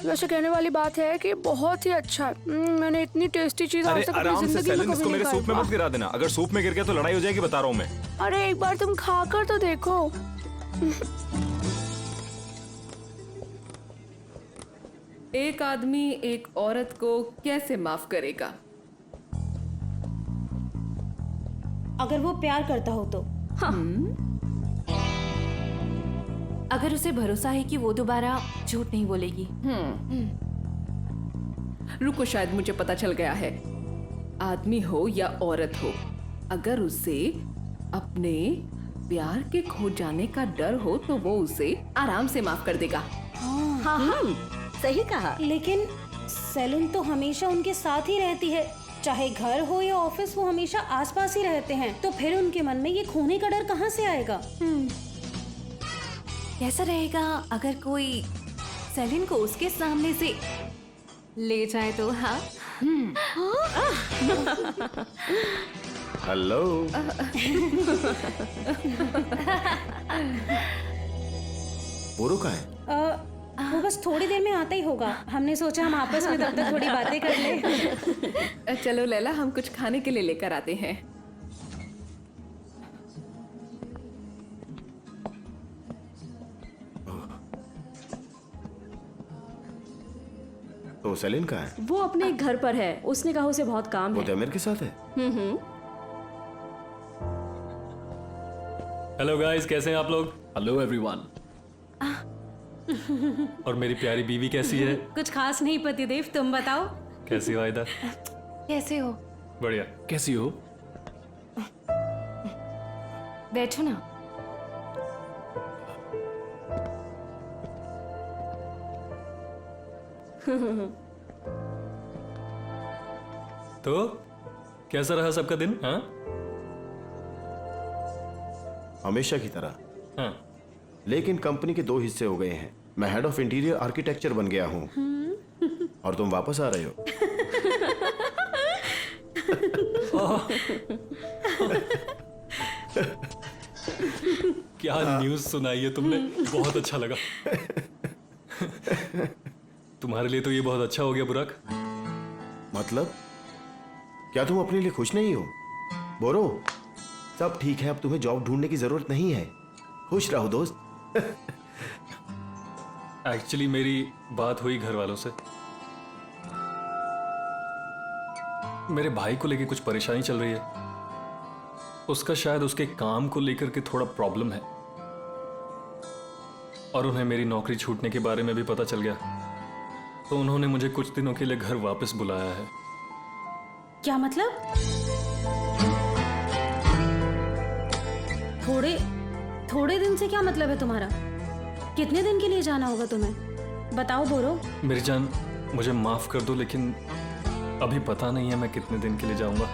Speaker 2: वैसे कहने वाली बात है कि बहुत ही अच्छा है। मैंने इतनी टेस्टी चीज आज तक अपनी
Speaker 3: आराम से
Speaker 2: जिंदगी में
Speaker 3: सेलिन,
Speaker 2: कभी
Speaker 3: इसको
Speaker 2: नहीं
Speaker 3: मेरे
Speaker 2: खाई।
Speaker 3: सूप में मत गिरा देना। अगर सूप में गिर गया तो लड़ाई हो जाएगी, बता रहा हूँ मैं।
Speaker 2: अरे एक बार तुम खाकर तो देखो।
Speaker 13: एक आदमी एक औरत को कैसे माफ करेगा?
Speaker 5: अगर वो प्यार करता हो तो।
Speaker 7: अगर उसे भरोसा है कि वो दोबारा झूठ नहीं बोलेगी।
Speaker 13: रुको, शायद मुझे पता चल गया है। आदमी हो या औरत हो, अगर उसे अपने प्यार के खो जाने का डर हो तो वो उसे आराम से माफ कर देगा।
Speaker 12: हाँ, सही कहा।
Speaker 5: लेकिन सेलिन तो हमेशा उनके साथ ही रहती है, चाहे घर हो या ऑफिस, वो हमेशा आसपास ही रहते हैं। तो फिर उनके मन में ये खोने का डर कहाँ से आएगा?
Speaker 7: कैसा रहेगा अगर कोई सेलिन को उसके सामने से ले जाए तो? हाँ,
Speaker 6: हेलो। बोरो कहाँ है?
Speaker 5: वो बस थोड़ी देर में आता ही होगा। हमने सोचा हम आपस में तब तक थोड़ी बातें कर ले।
Speaker 13: चलो लैला, हम कुछ खाने के लिए लेकर आते हैं।
Speaker 6: तो सेलिन कहाँ है?
Speaker 4: वो अपने घर पर है, उसने कहा उसे बहुत काम
Speaker 6: वो
Speaker 4: है।
Speaker 6: दैमिर के साथ है?
Speaker 9: हेलो गाइस, कैसे हैं आप लोग? Hello everyone. और मेरी प्यारी बीवी कैसी है?
Speaker 5: कुछ खास नहीं पतिदेव, तुम बताओ।
Speaker 9: कैसी हो आयदा?
Speaker 2: कैसे हो?
Speaker 9: बढ़िया। कैसी हो?
Speaker 2: बैठो ना।
Speaker 9: तो कैसा रहा सबका दिन? हाँ
Speaker 6: हमेशा की तरह।
Speaker 9: हाँ।
Speaker 6: लेकिन कंपनी के 2 हिस्से हो गए हैं। मैं हेड ऑफ इंटीरियर आर्किटेक्चर बन गया हूँ और तुम वापस आ रहे हो।
Speaker 9: क्या न्यूज़ सुनाई है तुमने, बहुत अच्छा लगा। तुम्हारे लिए तो ये बहुत अच्छा हो गया बुराक।
Speaker 6: मतलब क्या तुम अपने लिए खुश नहीं हो? बोरो, सब ठीक है, अब तुम्हें जॉब ढूंढने की जरूरत नहीं है। खुश रहो दोस्त।
Speaker 9: एक्चुअली मेरी बात हुई घर वालों से। मेरे भाई को लेके कुछ परेशानी चल रही है। उसका शायद उसके काम को लेकर के थोड़ा प्रॉब्लम है और उन्हें मेरी नौकरी छूटने के बारे में भी पता चल गया, तो उन्होंने मुझे कुछ दिनों के लिए घर वापस बुलाया है।
Speaker 5: क्या मतलब? थोड़े दिन से क्या मतलब है तुम्हारा? कितने दिन के लिए जाना होगा तुम्हें? बताओ बोरो।
Speaker 9: मेरी जान, मुझे माफ कर दो, लेकिन अभी पता नहीं है मैं कितने दिन के लिए जाऊंगा।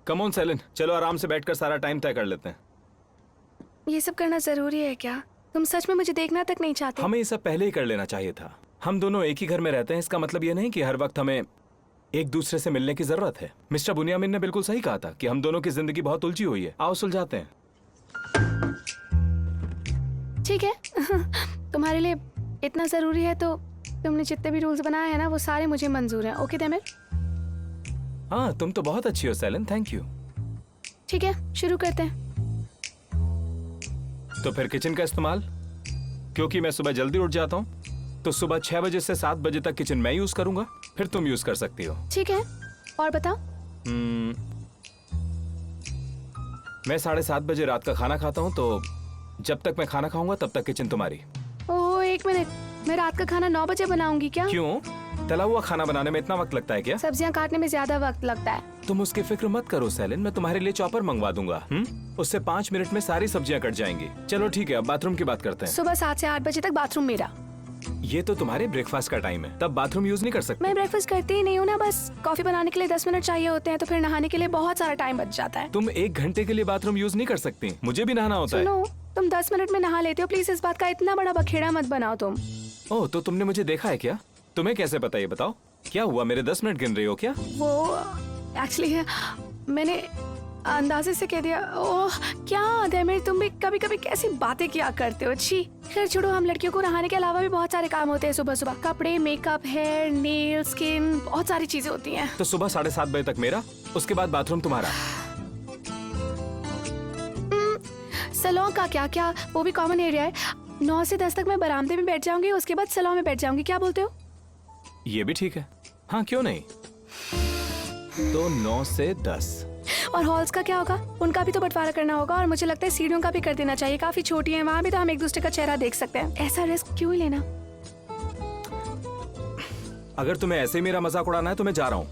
Speaker 3: कम ऑन सेलिन, चलो आराम से बैठकर सारा टाइम तय कर लेते हैं।
Speaker 2: ये सब करना जरूरी है क्या? तुम सच में मुझे देखना तक नहीं चाहते?
Speaker 3: हमें ये सब पहले ही कर लेना चाहिए था। हम दोनों एक ही घर में रहते हैं, इसका मतलब ये नहीं कि हर वक्त हमें एक दूसरे से मिलने की जरूरत है। मिस्टर बुनियामिन ने बिल्कुल सही कहा था कि हम दोनों की जिंदगी बहुत उलझी हुई है। आओ सुलझाते हैं।
Speaker 2: ठीक है। तुम्हारे लिए इतना जरूरी है तो तुमने जितने भी रूल्स बनाए हैं ना, वो सारे मुझे मंजूर हैं। ओके दैमिर?
Speaker 3: हाँ, तुम तो बहुत अच्छी हो सेलिन, थैंक यू।
Speaker 2: ठीक है, शुरू करते हैं।
Speaker 3: तो फिर किचन का इस्तेमाल, क्योंकि मैं सुबह जल्दी उठ जाता हूँ, तो सुबह 6 बजे से 7 बजे तक किचन मैं यूज करूंगा, फिर तुम यूज कर सकती हो।
Speaker 2: ठीक है, और बताओ।
Speaker 3: मैं 7:30 बजे रात का खाना खाता हूँ, तो जब तक मैं खाना खाऊंगा तब तक किचन तुम्हारी।
Speaker 2: ओह, 1 मिनट, मैं रात का खाना 9 बजे बनाऊंगी क्या?
Speaker 3: क्यों? तला हुआ खाना बनाने में इतना वक्त लगता है क्या?
Speaker 2: सब्जियां काटने में ज्यादा वक्त लगता है।
Speaker 3: तुम उसकी फिक्र मत करो सेलिन, मैं तुम्हारे लिए चॉपर मंगवा दूंगा। उससे 5 मिनट में सारी सब्जियां कट जाएंगी। चलो ठीक है, अब बाथरूम की बात करते हैं।
Speaker 2: सुबह 7 से 8 बजे तक बाथरूम मेरा।
Speaker 3: ये तो तुम्हारे ब्रेकफास्ट का टाइम है, तब बाथरूम यूज नहीं कर सकते।
Speaker 2: मैं ब्रेकफास्ट करती ही नहीं हूँ ना, बस कॉफी बनाने के लिए 10 मिनट चाहिए होते हैं, तो फिर नहाने के लिए बहुत सारा टाइम बच जाता है।
Speaker 3: तुम 1 घंटे के लिए बाथरूम यूज नहीं कर सकती, मुझे भी नहाना होता है।
Speaker 2: सुनो, तुम 10 मिनट में नहा लेते हो, प्लीज इस बात का इतना बड़ा बखेड़ा मत बनाओ तुम।
Speaker 3: ओह, तो तुमने मुझे देखा है क्या? तुम्हें कैसे पता, ये बताओ। क्या हुआ, मेरे 10 मिनट गिन रही हो क्या?
Speaker 2: वो एक्चुअली मैंने अंदाजे से कह दिया। ओह क्या दैमिर, तुम भी कभी कभी कैसी बातें किया करते हो। छी, खैर छोड़ो, हम लड़कियों को नहाने के अलावा भी बहुत सारे काम होते हैं सुबह सुबह। कपड़े, मेकअप, हेयर, नेल, स्किन, बहुत सारी चीजें होती हैं।
Speaker 3: तो सुबह 7:30 बजे तक मेरा, उसके बाद बाथरूम तुम्हारा।
Speaker 2: सैलून का क्या? क्या वो भी कॉमन एरिया है? 9 से 10 तक मैं बरामदे में बैठ जाऊंगी, उसके बाद सैलून में बैठ जाऊंगी। क्या बोलते हो?
Speaker 3: ये भी ठीक है, हाँ क्यों नहीं। तो 9 से 10।
Speaker 2: और हॉल्स का क्या होगा? उनका भी तो बंटवारा करना होगा, और मुझे लगता है सीढ़ियों का भी कर देना चाहिए। काफी छोटी है, वहाँ भी तो हम एक दूसरे का चेहरा देख सकते हैं। ऐसा रिस्क क्यों ही लेना?
Speaker 3: अगर तुम्हें ऐसे ही मेरा मजाक उड़ाना है तो मैं जा रहा हूँ।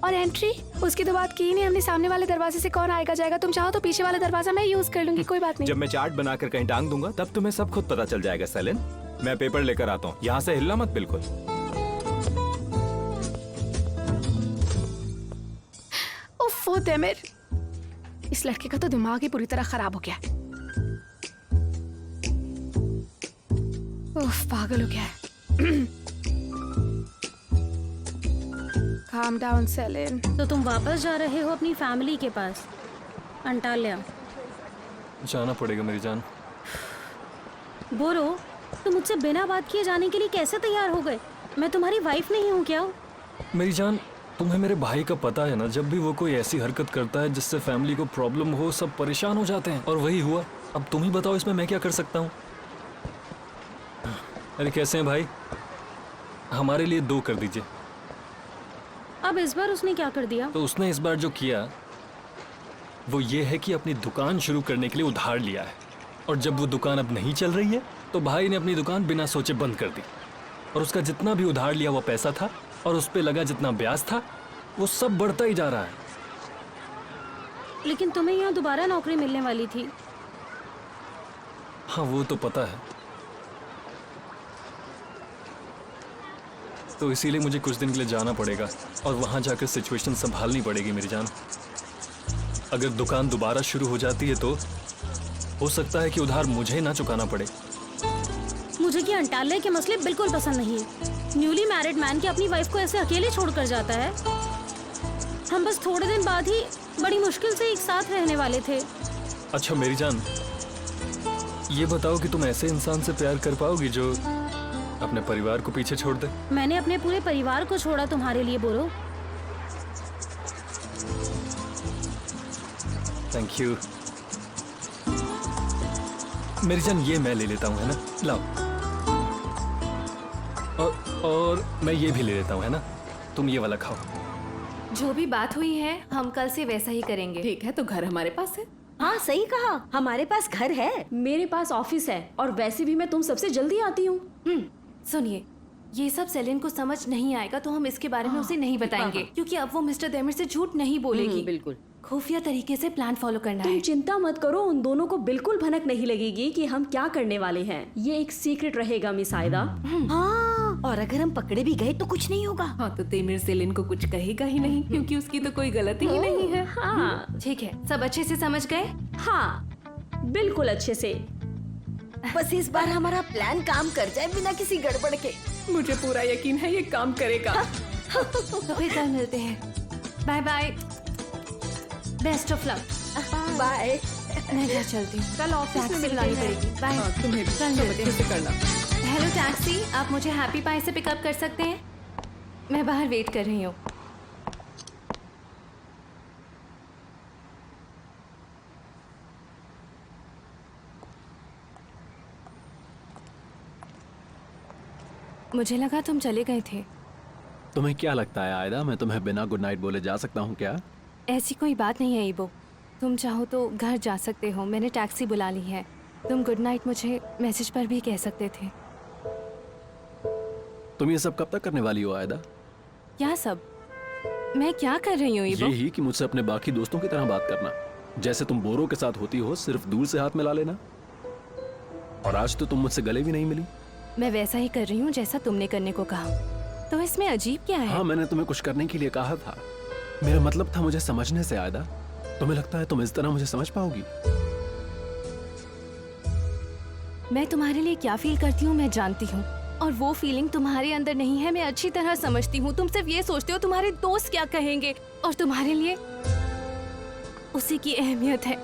Speaker 2: और एंट्री, उसकी तो बात की ही नहीं हमने। सामने वाले दरवाजे से कौन आएगा जाएगा? तुम चाहो तो पीछे वाला दरवाजा मैं यूज कर लूंगी, कोई बात नहीं।
Speaker 3: जब मैं चार्ट बनाकर कहीं टांग दूंगा तब तुम्हें सब खुद पता चल जाएगा सेलिन। मैं पेपर लेकर आता हूँ, यहाँ से हिलना मत बिल्कुल।
Speaker 2: ओफो दैमिर, इस लड़के का तो दिमाग ही पूरी तरह खराब हो गया। उफ, पागल हो गया है। Calm down, Celine.
Speaker 5: तो तुम वापस जा रहे हो अपनी फैमिली के पास, अंटाल्या?
Speaker 9: जाना पड़ेगा मेरी जान।
Speaker 5: बोरो, तुम मुझसे बिना बात किए जाने के लिए कैसे तैयार हो गए? मैं तुम्हारी वाइफ नहीं हूँ क्या?
Speaker 9: मेरी जान, तुम्हें मेरे भाई का पता है ना, जब भी वो कोई ऐसी हरकत करता है जिससे फैमिली को प्रॉब्लम हो, सब परेशान हो जाते हैं, और वही हुआ। अब तुम ही बताओ इसमें मैं क्या कर सकता हूँ? अरे कैसे हैं भाई? हमारे लिए 2 कर दीजिए।
Speaker 5: अब इस बार उसने क्या कर दिया?
Speaker 9: तो उसने इस बार जो किया वो ये है कि अपनी दुकान शुरू करने के लिए उधार लिया है, और जब वो दुकान अब नहीं चल रही है तो भाई ने अपनी दुकान बिना सोचे बंद कर दी, और उसका जितना भी उधार लिया हुआ पैसा था और उस पे लगा जितना ब्याज था वो सब बढ़ता ही जा रहा है।
Speaker 5: लेकिन तुम्हें यहाँ दोबारा नौकरी मिलने वाली थी।
Speaker 9: हाँ वो तो पता है, तो इसीलिए मुझे कुछ दिन के लिए जाना पड़ेगा और वहां जाकर सिचुएशन संभालनी पड़ेगी मेरी जान। अगर दुकान दोबारा शुरू हो जाती है तो हो सकता है कि उधार मुझे ना चुकाना पड़े।
Speaker 5: मुझे कि अंटाले के मसले बिल्कुल पसंद नहीं है। न्यूली मैरिड मैन के अपनी वाइफ को ऐसे अकेले छोड़कर जाता है। हम बस थोड़े दिन बाद ही बड़ी मुश्किल से एक साथ रहने वाले थे।
Speaker 9: अच्छा मेरी जान, ये बताओ कि तुम ऐसे इंसान से प्यार कर पाओगी जो अपने परिवार को पीछे छोड़ दे?
Speaker 5: मैंने अपने पूरे परिवार को छोड़ा तुम्हारे लिए बोरो।
Speaker 9: थैंक यू मेरी जान, ये मैं ले लेता हूँ, है ना? लाओ। और मैं ये भी ले लेता हूँ, है ना? तुम ये वाला खाओ।
Speaker 7: जो भी बात हुई है हम कल से वैसा ही करेंगे।
Speaker 13: ठीक है, तो घर हमारे पास है।
Speaker 12: हाँ सही कहा, हमारे पास घर है।
Speaker 4: मेरे पास ऑफिस है, और वैसे भी मैं तुम सबसे जल्दी आती हूँ।
Speaker 7: सुनिए, ये सब सेलिन को समझ नहीं आएगा तो हम इसके बारे में उसे नहीं बताएंगे, क्योंकि अब वो मिस्टर देमिर से झूठ नहीं बोलेगी।
Speaker 12: बिल्कुल।
Speaker 7: खुफिया तरीके से प्लान फॉलो करना
Speaker 4: तुम
Speaker 7: है।
Speaker 4: चिंता मत करो, उन दोनों को बिल्कुल भनक नहीं लगेगी कि हम क्या करने वाले हैं। ये एक सीक्रेट रहेगा मिस आयदा।
Speaker 12: हाँ, और अगर हम पकड़े भी गए तो कुछ नहीं होगा।
Speaker 13: हाँ, तो तेमिर सेलिन को कुछ कहेगा ही नहीं, क्योंकि उसकी तो कोई गलती ही नहीं है।
Speaker 4: हाँ
Speaker 7: ठीक है, सब अच्छे से समझ गए?
Speaker 4: हाँ बिल्कुल अच्छे से।
Speaker 12: बस इस बार हमारा प्लान काम कर जाए बिना किसी गड़बड़ के।
Speaker 13: मुझे पूरा यकीन है ये काम करेगा।
Speaker 7: तो फिर कल मिलते हैं। Bye bye, best of luck.
Speaker 12: Bye.
Speaker 7: मैं घर चलती हूँ,
Speaker 13: कल ऑफिस में
Speaker 7: टैक्सी
Speaker 13: मिलते
Speaker 7: बुलानी
Speaker 13: हैं।
Speaker 7: पड़ेगी। बाय।
Speaker 13: हाँ, तुम्हें भी
Speaker 7: कल
Speaker 13: सब
Speaker 7: मिलते
Speaker 13: अच्छे से
Speaker 7: हैं।
Speaker 13: करना।
Speaker 7: हेलो टैक्सी, आप मुझे हैप्पी पाई से पिकअप कर सकते हैं? मैं बाहर वेट कर रही हूँ। मुझे लगा तुम चले गए थे।
Speaker 10: तुम्हें क्या लगता है आयदा, मैं तुम्हें बिना गुड नाइट बोले जा सकता हूँ क्या?
Speaker 7: ऐसी कोई बात नहीं है ईबो, तुम चाहो तो घर जा सकते हो। मैंने टैक्सी बुला ली है। तुम गुड नाइट मुझे मैसेज पर भी कह सकते थे।
Speaker 10: तुम ये सब कब तक करने वाली हो आयदा?
Speaker 7: क्या सब? मैं क्या कर रही हूँ ईबो?
Speaker 10: यही कि मुझसे अपने बाकी दोस्तों की तरह बात करना, जैसे तुम बोरो के साथ होती हो, सिर्फ दूर से हाथ मिला लेना। और आज तो तुम मुझसे गले भी नहीं मिली।
Speaker 7: मैं वैसा ही कर रही हूँ जैसा तुमने करने को कहा, तो इसमें अजीब क्या है?
Speaker 10: हाँ, मैंने तुम्हें कुछ करने के लिए कहा था। मेरा मतलब था मुझे समझने से आयदा। तुम्हें लगता है तुम इस तरह मुझे समझ पाओगी?
Speaker 7: मैं तुम्हारे लिए क्या फील करती हूँ मैं जानती हूँ, और वो फीलिंग तुम्हारे अंदर नहीं है, मैं अच्छी तरह समझती हूँ। तुम सिर्फ ये सोचते हो तुम्हारे दोस्त क्या कहेंगे, और तुम्हारे लिए उसी की अहमियत है।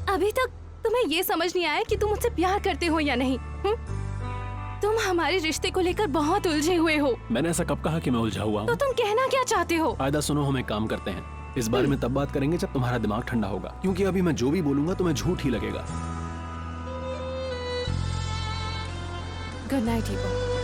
Speaker 7: अभी तक तुम्हें ये समझ नहीं आया कि तुम मुझसे प्यार करते हो या नहीं। तुम हमारे रिश्ते को लेकर बहुत उलझे हुए हो।
Speaker 10: मैंने ऐसा कब कहा कि मैं उलझा हुआ
Speaker 7: तो
Speaker 10: हूँ?
Speaker 7: तुम कहना क्या चाहते हो?
Speaker 10: आयदा सुनो, हम एक काम करते हैं, इस बारे में तब बात करेंगे जब तुम्हारा दिमाग ठंडा होगा, क्योंकि अभी मैं जो भी बोलूंगा तुम्हें झूठ ही लगेगा।
Speaker 7: Good night ईबो।